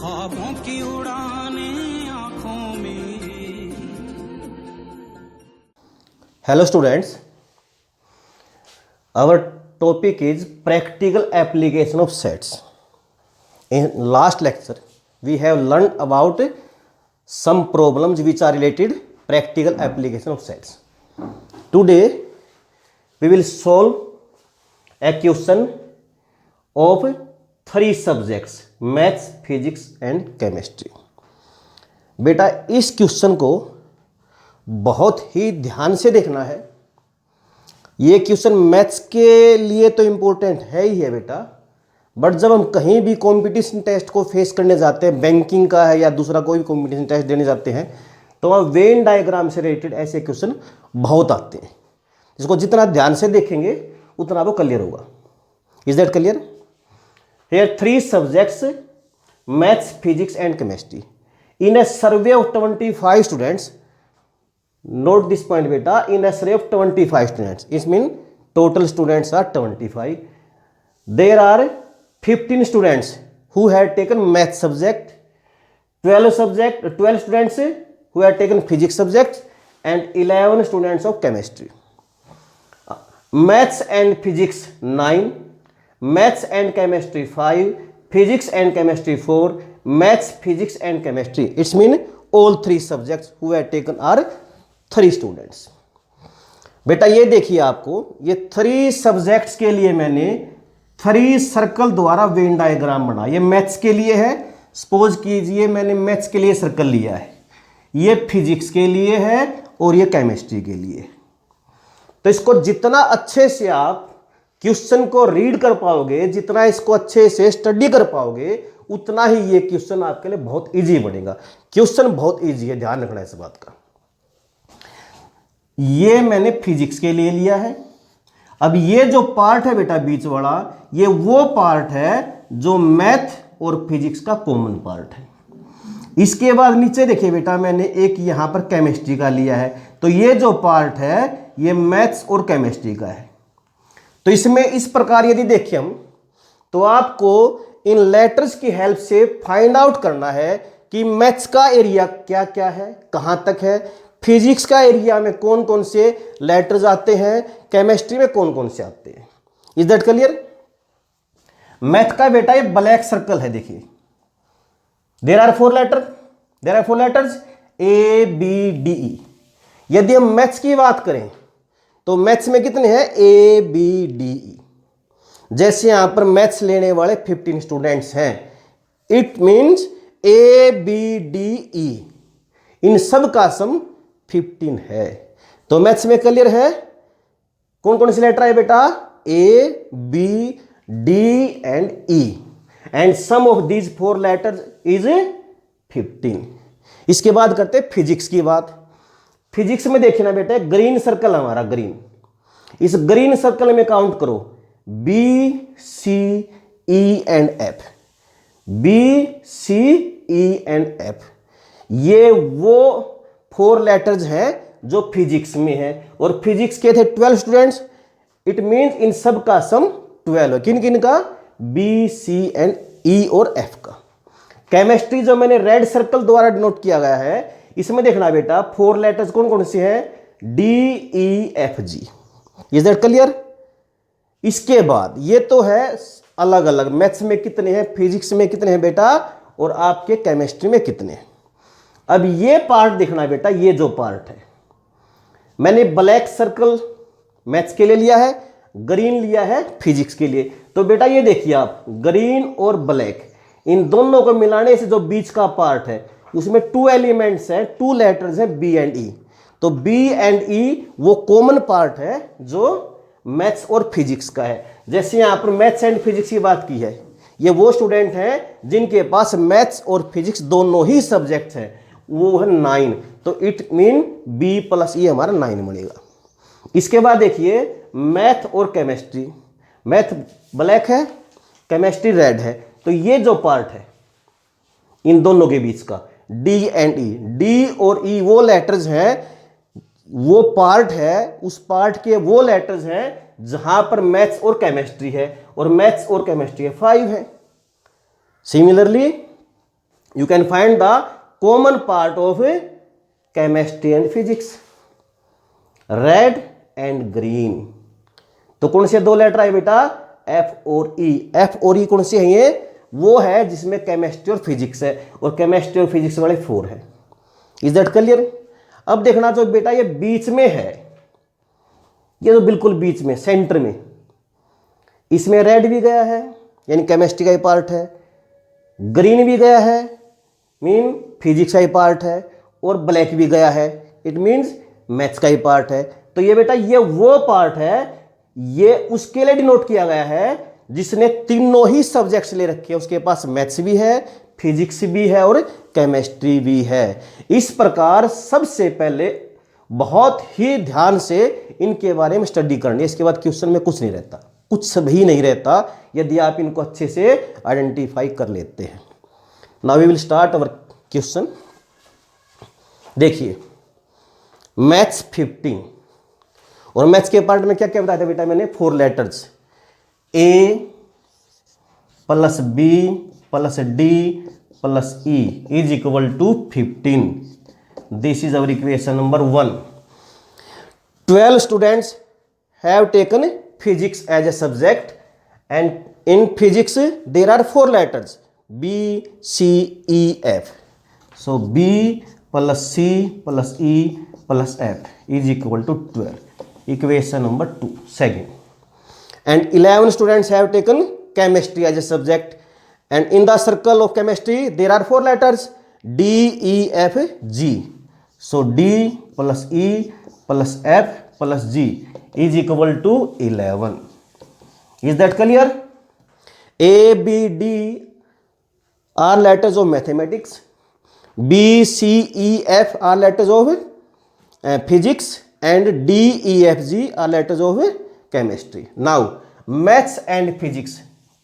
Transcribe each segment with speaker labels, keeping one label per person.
Speaker 1: ख्वाबों की उड़ाने आंखों में।
Speaker 2: Hello students, our topic is practical application of sets. In last lecture we have learned about some problems which are related practical application of sets. Today we will solve a question of 3 subjects, maths, physics and chemistry. बेटा इस question को बहुत ही ध्यान से देखना है। ये question maths के लिए तो इम्पोर्टेंट है ही है बेटा, बट जब हम कहीं भी कंपटीशन टेस्ट को फेस करने जाते हैं, बैंकिंग का है या दूसरा कोई भी कंपटीशन टेस्ट देने जाते हैं, तो वहाँ वेन डायग्राम से रिलेटेड ऐसे क्वेश्चन बहुत आते हैं, जिसको जितना ध्यान से देखेंगे उतना वो क्लियर होगा। Is that clear? Here 3 subjects, maths, physics and chemistry. In a survey of 25 students, note this point beta, in a survey of 25 students, it means total students are 25. There are 15 students who had taken math subject, 12 students who had taken physics subject and 11 students of chemistry. Maths and physics 9, maths and chemistry 5, physics and chemistry 4, maths, physics and chemistry, it's mean all 3 subjects who have taken are 3 students. बेटा ये देखिए, आपको ये 3 subjects के लिए मैंने 3 circle द्वारा Venn diagram बना। ये मैथ्स के लिए है, सपोज कीजिए मैंने मैथ्स के लिए सर्कल लिया है, ये फिजिक्स के लिए है और ये केमिस्ट्री के लिए। तो इसको जितना अच्छे से आप क्वेश्चन को रीड कर पाओगे, जितना इसको अच्छे से स्टडी कर पाओगे, उतना ही ये क्वेश्चन आपके लिए बहुत इजी बनेगा। क्वेश्चन बहुत इजी है, ध्यान रखना इस बात का। ये मैंने फिजिक्स के लिए लिया है। अब ये जो पार्ट है बेटा बीच वाला, ये वो पार्ट है जो मैथ और फिजिक्स का कॉमन पार्ट है। इसके बाद नीचे देखिए बेटा, मैंने एक यहां पर केमिस्ट्री का लिया है, तो ये जो पार्ट है ये मैथ्स और केमिस्ट्री का है। तो इसमें इस प्रकार यदि देखें हम, तो आपको इन लेटर्स की हेल्प से फाइंड आउट करना है कि मैथ्स का एरिया क्या क्या है, कहां तक है, फिजिक्स का एरिया में कौन कौन से लेटर्स आते हैं, केमिस्ट्री में कौन कौन से आते हैं। Is that clear? मैथ का बेटा ये ब्लैक सर्कल है, देखिए there are 4 letters A B D E. यदि हम मैथ्स की बात करें तो मैथ्स में कितने हैं? A B D E. जैसे यहां पर मैथ्स लेने वाले 15 स्टूडेंट्स हैं, it means A B D E, इन सब का सम 15 है। तो मैथ्स में क्लियर है कौन कौन से लेटर है बेटा? A B D and E, and sum of these 4 letters is 15। इसके बाद करते हैं फिजिक्स की बात। फिजिक्स में देखिए ना बेटा, ग्रीन सर्कल हमारा, ग्रीन, इस ग्रीन सर्कल में काउंट करो B C E and F, B C E and F. ये वो 4 लेटर्स हैं जो फिजिक्स में है, और फिजिक्स के थे 12 स्टूडेंट्स, इट मींस इन सब का सम 12 है। किन किन का? बी सी एंड ई और एफ का। केमिस्ट्री जो मैंने रेड सर्कल द्वारा डिनोट किया गया है, इसमें देखना बेटा 4 लेटर्स कौन कौन से हैं? D E F G. Is that clear? इसके बाद ये तो है अलग अलग, मैथ्स में कितने हैं, फिजिक्स में कितने हैं बेटा, और आपके केमिस्ट्री में कितने हैं। अब ये पार्ट देखना बेटा, ये जो पार्ट है, मैंने ब्लैक सर्कल मैथ्स के लिए लिया है, ग्रीन लिया है फिजिक्स के लिए। तो बेटा ये देखिए आप, ग्रीन और ब्लैक इन दोनों को मिलाने से जो बीच का पार्ट है उसमें 2 एलिमेंट्स हैं, 2 लेटर्स हैं बी एंड ई। तो बी एंड ई वो कॉमन पार्ट है जो मैथ्स और फिजिक्स का है। जैसे यहां पर मैथ्स एंड फिजिक्स की बात की है, ये वो स्टूडेंट हैं जिनके पास मैथ्स और फिजिक्स दोनों ही सब्जेक्ट्स हैं, वो है 9। तो इट मीन बी प्लस ई हमारा 9 बनेगा। इसके बाद देखिए मैथ और केमिस्ट्री, मैथ ब्लैक है, केमिस्ट्री रेड है। तो ये जो पार्ट है इन दोनों के बीच का, डी एंड ई, डी और ई वो लेटर्स हैं, वो पार्ट है, उस पार्ट के वो लेटर्स हैं जहां पर मैथ्स और केमिस्ट्री है, और मैथ्स और केमिस्ट्री है 5 है। Similarly You can find the common part of chemistry and physics. Red and green, तो कौन से दो लेटर आए बेटा, एफ और ई. एफ और ई कौन से हैं ये, वो है जिसमें केमिस्ट्री और फिजिक्स है, और केमिस्ट्री और फिजिक्स वाले 4 है. Is that clear? अब देखना जो बेटा ये बीच में है, ये तो बिल्कुल बीच में सेंटर में, इसमें रेड भी गया है यानी केमिस्ट्री का ही पार्ट है, ग्रीन भी गया है मीन फिजिक्स का ही पार्ट है, और ब्लैक भी गया है इट मीन्स मैथ्स का ही पार्ट है. तो ये बेटा ये वो पार्ट है, ये उसके लिए डिनोट किया गया है जिसने तीनों ही सब्जेक्ट्स ले रखे हैं. उसके पास मैथ्स भी है, फिजिक्स भी है और केमिस्ट्री भी है. इस प्रकार सबसे पहले बहुत ही ध्यान से इनके बारे में स्टडी करनी है. इसके बाद क्वेश्चन में कुछ नहीं रहता, कुछ भी नहीं रहता यदि आप इनको अच्छे से आइडेंटिफाई कर लेते हैं. Now we will start our question. देखिए मैथ्स 15, और मैथ्स के पार्ट में क्या क्या बताया था बेटा मैंने, 4 letters A plus B plus D plus E is equal to 15. This is our equation number 1. 12 students have taken physics as a subject, and in physics there are 4 letters B C E F. So B plus C plus E plus F is equal to 12. Equation number 2. Second, and 11 students have taken chemistry as a subject, and in the circle of chemistry there are 4 letters D, E, F, G. So D plus E plus F plus G is equal to 11. Is that clear? A, B, D are letters of mathematics. B, C, E, F are letters of physics, and D, E, F, G are letters of chemistry. Now maths and physics,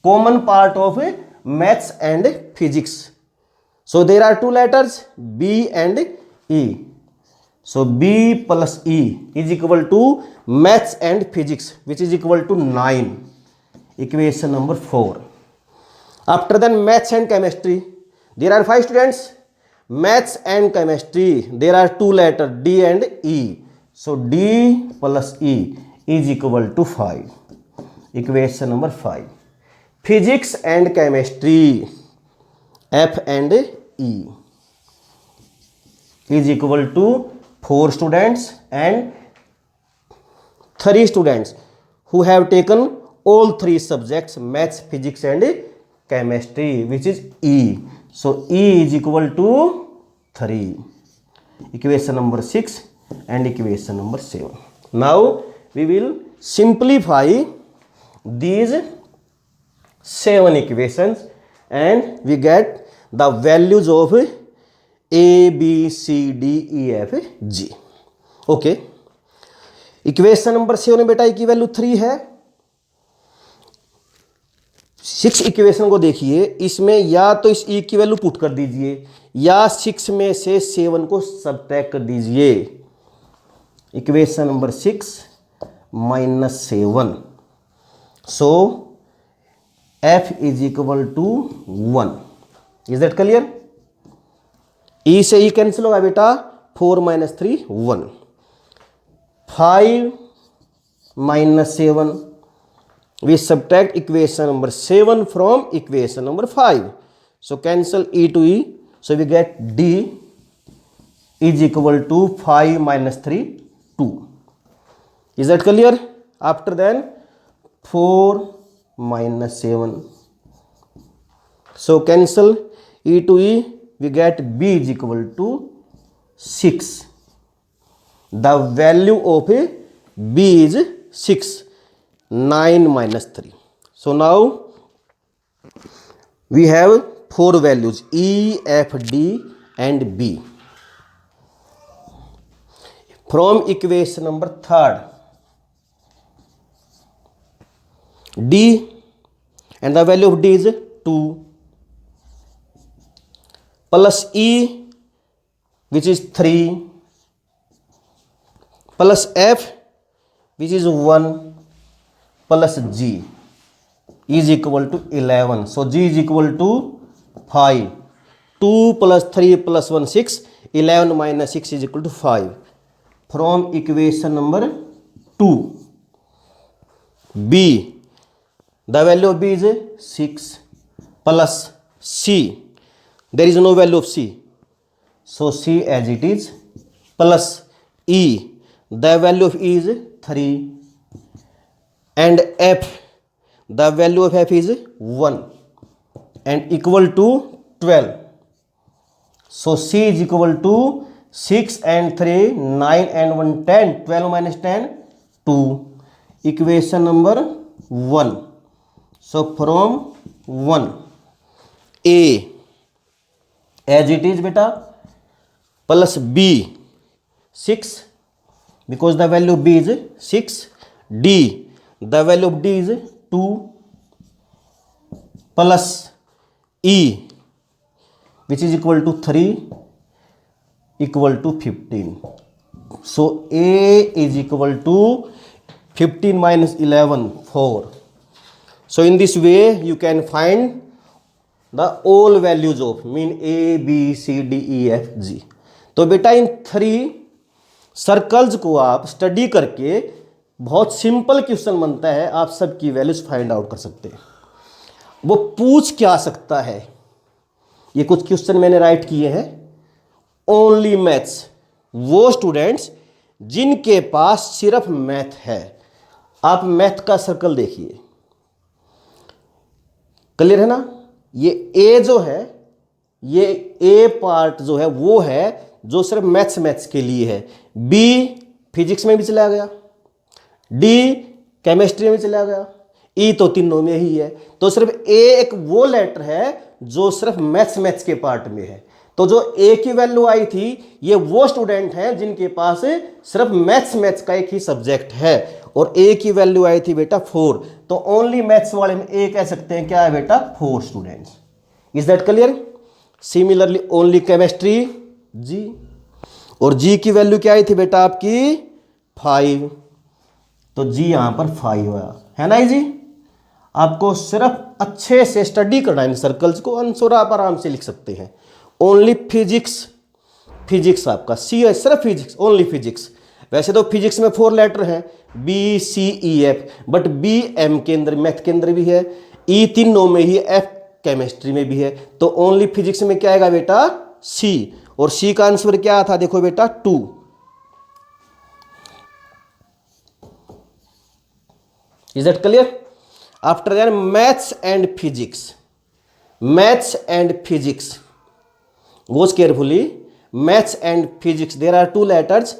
Speaker 2: common part of maths and physics. So there are 2 letters B and E. So B plus E is equal to maths and physics, which is equal to 9. Equation number 4. After then maths and chemistry, there are 5 students. Maths and chemistry, there are 2 letters D and E. So D plus E is equal to 5. Equation number 5. Physics and chemistry, F and E is equal to 4 students and 3 students who have taken all 3 subjects, maths, physics and chemistry, which is E. So E is equal to 3. Equation number 6 and equation number 7. Now we will simplify these 7 equations and we get the values of A, B, C, D, E, F, G. Okay. Equation number 7 में बेटा ई की value 3 है. 6 equation को देखिए, इसमें या तो इस ई की वैल्यू पुट कर दीजिए या 6 में से 7 को सबट्रैक्ट कर दीजिए. Equation number 6 minus 7. So F is equal to 1. Is that clear? E से ई कैंसिल होगा बेटा, 4 minus 3 1. 5 minus 7, we subtract equation number 7 from equation number 5. So cancel e to e. So we get D is equal to 5 minus 3 2. Is that clear? After then 4 minus 7. So cancel e to e. We get B is equal to 6. The value of B is 6. 9 minus 3. So now we have 4 values E, F, D and B. From equation number 3rd, D and the value of D is 2 plus E which is 3 plus F which is 1 plus G is equal to 11. So G is equal to 5 2 + 3 + 1 6, 11 - 6 = 5 from equation number 2. B, the value of B is 6 plus C, there is no value of C, so C as it is, plus E, the value of E is 3, and F, the value of F is 1 and equal to 12. So C is equal to 6 and 3, 9 and 1, 10. 12 minus 10, 2. Equation number 1. So from 1, A as it is beta, plus B 6 because the value of B is 6. D, the value of D is 2 plus E which is equal to 3 equal to 15. So A is equal to 15 minus 11, 4. So in this way you can find the all values of mean A, B, C, D, E, F, G. तो बेटा इन 3 circles को आप study करके बहुत simple question बनता है, आप सबकी वैल्यूज फाइंड आउट कर सकते हैं. वो पूछ क्या सकता है, ये कुछ क्वेश्चन मैंने राइट किए हैं. ओनली मैथ्स, वो स्टूडेंट्स जिनके पास सिर्फ मैथ है. आप मैथ का सर्कल देखिए, क्लियर है ना. ये ए जो है, ये ए पार्ट जो है वो है जो सिर्फ मैथ्स के लिए है. बी फिजिक्स में भी चला गया, डी केमिस्ट्री में चला गया, ई तो तीनों में ही है. तो सिर्फ ए एक वो लेटर है जो सिर्फ मैथ्स के पार्ट में है. तो जो ए की वैल्यू आई थी, ये वो स्टूडेंट हैं जिनके पास सिर्फ मैथ्स का एक ही सब्जेक्ट है, और ए की वैल्यू आई थी बेटा 4. तो ओनली मैथ्स वाले में ए कह सकते हैं क्या है बेटा, 4 students. Is that clear. Similarly only chemistry G, और जी की वैल्यू क्या आई थी बेटा आपकी 5. तो जी यहां पर 5 आया है ना जी. आपको सिर्फ अच्छे से स्टडी करना है इन सर्कल्स को, आंसर आप आराम से लिख सकते हैं. ओनली फिजिक्स आपका सी है, सिर्फ फिजिक्स, ओनली फिजिक्स. वैसे तो फिजिक्स में 4 लेटर हैं, B C E F, but B M के अंदर मैथ के अंदर भी है, ई तीनों में ही, एफ केमिस्ट्री में भी है. तो ओनली फिजिक्स में क्या आएगा बेटा सी, और सी का आंसर क्या था देखो बेटा 2. Is that clear. After that maths and physics, watch carefully. Maths and physics, there are 2 letters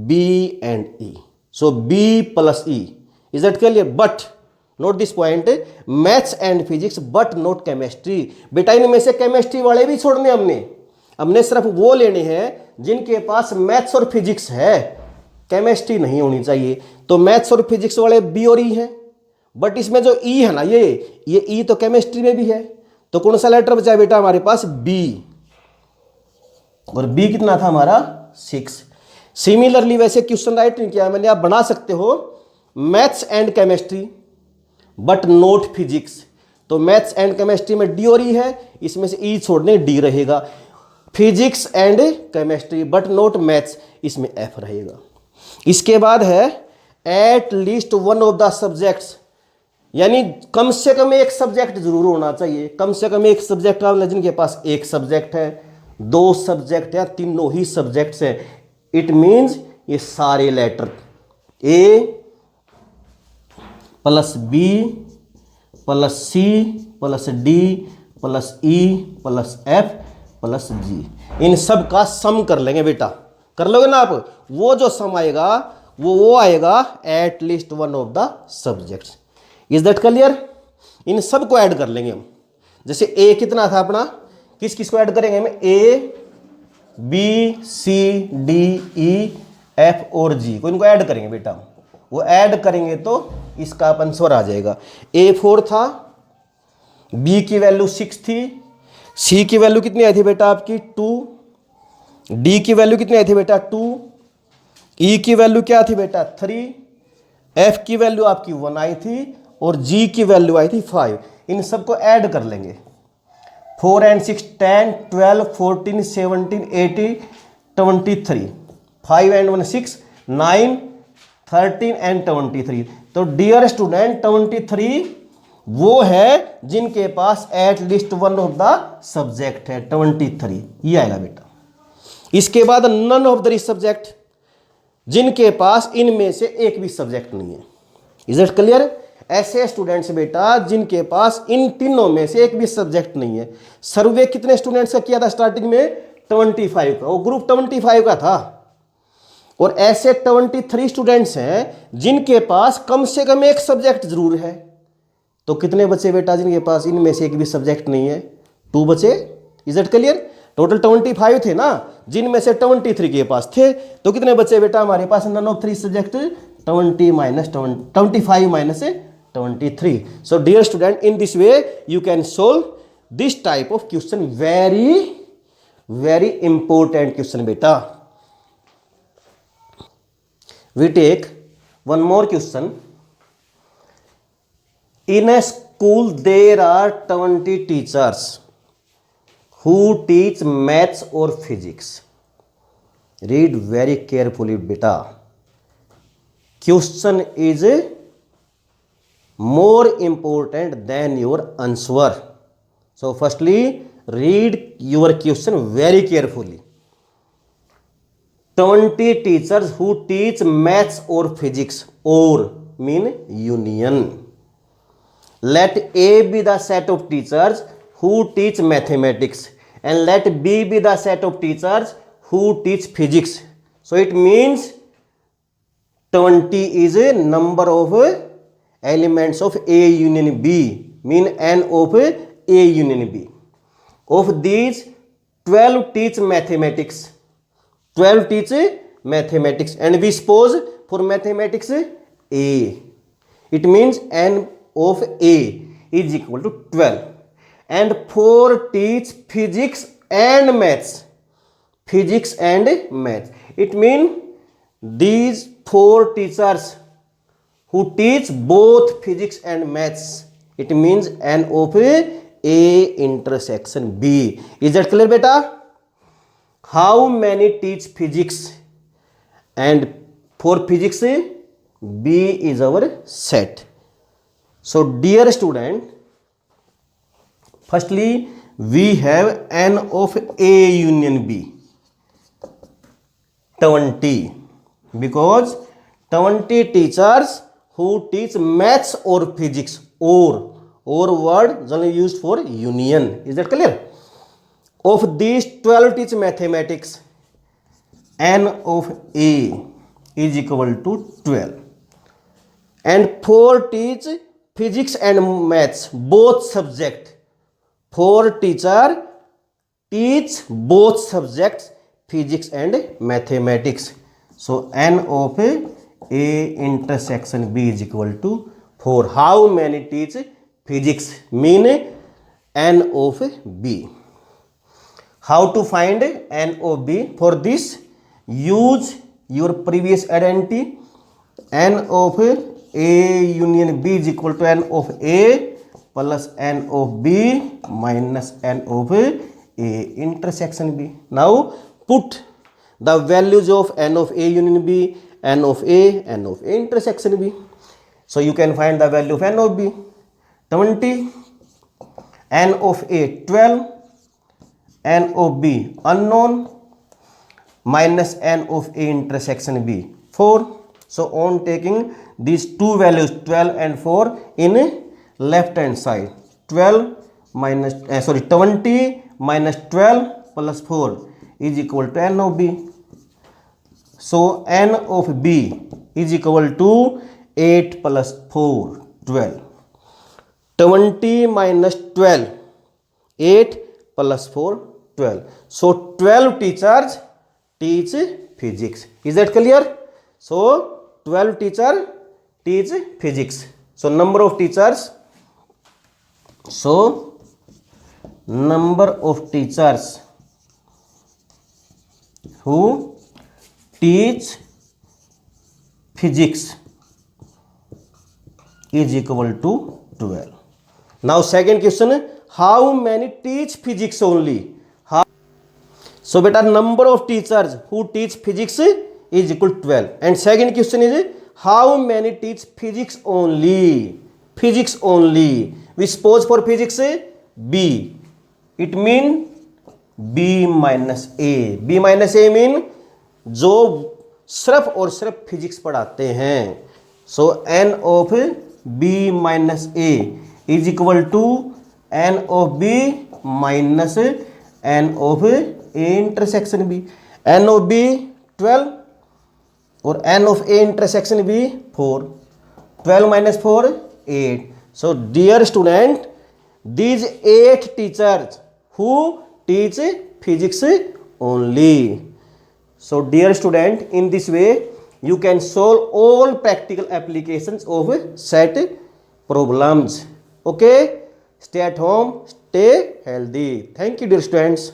Speaker 2: B and E. So B plus E. Is that clear? But note this point, maths and physics but not chemistry. बेटा इनमें से chemistry वाले भी छोड़ने हमने सिर्फ वो लेने हैं जिनके पास मैथ्स और फिजिक्स है, केमिस्ट्री नहीं होनी चाहिए. तो मैथ्स और फिजिक्स वाले बी और ई हैं, बट इसमें जो ई है ना, ये ई तो केमिस्ट्री में भी है. तो कौन सा लेटर बचा बेटा हमारे पास, बी, और बी कितना था हमारा 6. सिमिलरली वैसे क्वेश्चन राइट नहीं किया मैंने, आप बना सकते हो maths and chemistry but not physics. तो मैथ्स एंड केमिस्ट्री में डी और ई है, इसमें से ई छोड़ने डी रहेगा. Physics and chemistry but not maths, इसमें एफ रहेगा. इसके बाद है eight least one of the subjects, यानी कम से कम एक सब्जेक्ट जरूर होना चाहिए. कम से कम एक सब्जेक्ट वाला जिनके पास एक सब्जेक्ट है, 2 सब्जेक्ट या तीनों ही सब्जेक्ट्स है. इट मीन्स ये सारे letter A plus B plus C plus D plus E plus F plus G, इन सब का सम कर लेंगे बेटा. कर लोगे ना आप. वो जो सम आएगा वो आएगा at least one of the subjects. Is that clear. इन सब को ऐड कर लेंगे हम. जैसे ए कितना था अपना, किस किस को ऐड करेंगे हम, A B C D E F और जी को, इनको ऐड करेंगे बेटा. वो ऐड करेंगे तो इसका आंसर आ जाएगा. ए 4 था, बी की वैल्यू 6 थी, सी की वैल्यू कितनी आई थी बेटा आपकी 2, डी की वैल्यू कितनी आई थी बेटा 2, ई की वैल्यू क्या थी बेटा 3, एफ की वैल्यू आपकी 1 आई थी, और जी की वैल्यू आई थी 5. इन सबको ऐड कर लेंगे. 4 and 6 10 12 14 17 18 23 5 and 1 6 9 13 and 23। तो डियर स्टूडेंट 23 वो है जिनके पास at least one of the subject है, 23 ये आएगा बेटा। इसके बाद नन ऑफ द सब्जेक्ट, जिनके पास इनमें से एक भी सब्जेक्ट नहीं है। Is it clear? ऐसे स्टूडेंट्स बेटा जिनके पास इन तीनों में से एक भी सब्जेक्ट नहीं है। सर्वे कितने स्टूडेंट्स का किया था स्टार्टिंग में? 25 का, वो ग्रुप 25 का था। और ऐसे 23 स्टूडेंट्स हैं जिनके पास कम से कम एक सब्जेक्ट जरूर है। तो कितने बचे बेटा जिनके पास इनमें से एक भी सब्जेक्ट नहीं है? 2 बचे। Is it clear? टोटल 25 थे ना, जिनमें से 23 के पास थे। तो कितने बचे बेटा हमारे पास? None of 3 subject, 25 minus 23। So dear student, in this way you can solve this type of question. Very very important question बेटा। We take one more question. In a school there are 20 teachers who teach maths or physics. Read very carefully beta. Question is more important than your answer. So firstly read your question very carefully. 20 teachers who teach maths or physics, or mean union. Let A be the set of teachers who teach mathematics and let B be the set of teachers who teach physics. So it means 20 is a number of elements of A union B, mean n of A union B. Of these 12 teach mathematics. 12 teach mathematics, and we suppose for mathematics A. It means n of A is equal to 12, and 4 teach physics and maths. Physics and maths. It means these 4 teachers who teach both physics and maths. It means n of A intersection B. Is that clear beta? How many teach physics? And for physics B is our set. So dear student, firstly we have n of A union B 20, because 20 teachers who teach maths or physics, or word generally used for union. Is that clear? Of these 12 teach mathematics. N of A is equal to 12, and 4 teach physics and maths, both subject. 4 teacher teach both subjects, physics and mathematics. So n of A intersection B is equal to 4. How many teach physics? Mean n of B. How to find n of B? For this use your previous identity. N of A union B is equal to n of A plus n of B minus n of A intersection B. Now put the values of n of A union B, n of A, n of A intersection B. So you can find the value of n of B 20, n of A 12, n of B unknown, minus n of A intersection B 4. So on taking these two values 12 and 4 in left hand side, 20 minus 12 plus 4 is equal to n of B. So n of B is equal to 8 plus 4 12. 20 minus 12, 8 plus 4 12. So 12 teachers teach physics. Is that clear? So 12 teacher teach physics. So number of teachers. So number of teachers who teach physics is equal to 12. Now second question, how many teach physics only. So beta, number of teachers who teach physics is equal to 12. And second question is, how many teach physics only? Physics only. We suppose for physics B. It mean B minus A. B minus A mean जो सिर्फ और सिर्फ physics पढ़ाते हैं. So n of B minus A is equal to n of B minus n of A intersection B. n of B 12 और n of A intersection B 4. 12 minus 4 8. So dear student, these 8 teachers who teach physics only. So dear student, in this way you can solve all practical applications of set problems. Okay, stay at home, stay healthy. Thank you dear students.